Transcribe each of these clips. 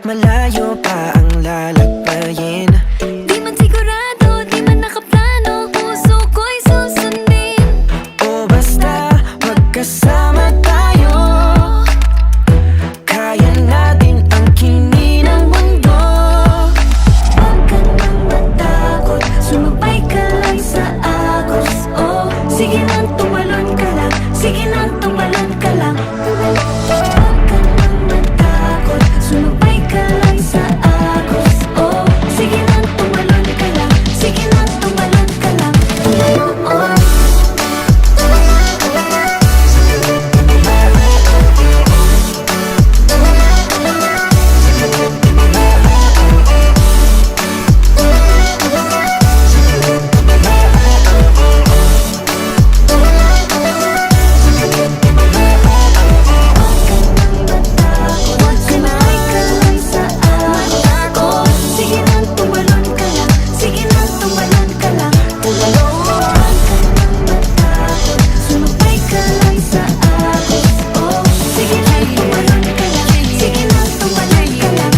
malayo pa ang lalakbayin. Di man sigurado, di man nakaplano, puso ko'y susundin. O basta magkasama tayo, kaya natin ang kini ng mundo. Huwag ka nang matakot, sumabay ka lang sa agos. Oh, sige nang tumalon ka lang, sige nang tumalon ka lang. Huwag ka nang matakot, sumabay ka lang sa agos. Oh, sige nang tumalon ka lang, sige nang tumalon ka lang. Oh. Huwag ka nang kalang sa agos. Sige nang tumalon ka lang, sige nang tumalon ka lang. Huwag ka nang matakot, sumabay ka lang sa agos. Oh, sige nang tumalon ka lang, sige nang tumalon ka lang.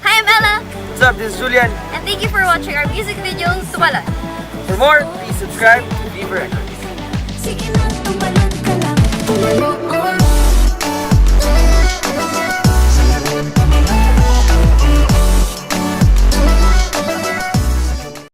Hi, I'm Ella, What's up, this is Julian. and thank you for watching our music video, Tumalon. For more, please subscribe to Fever Records. Sige nang tumalon ka lang, tumalon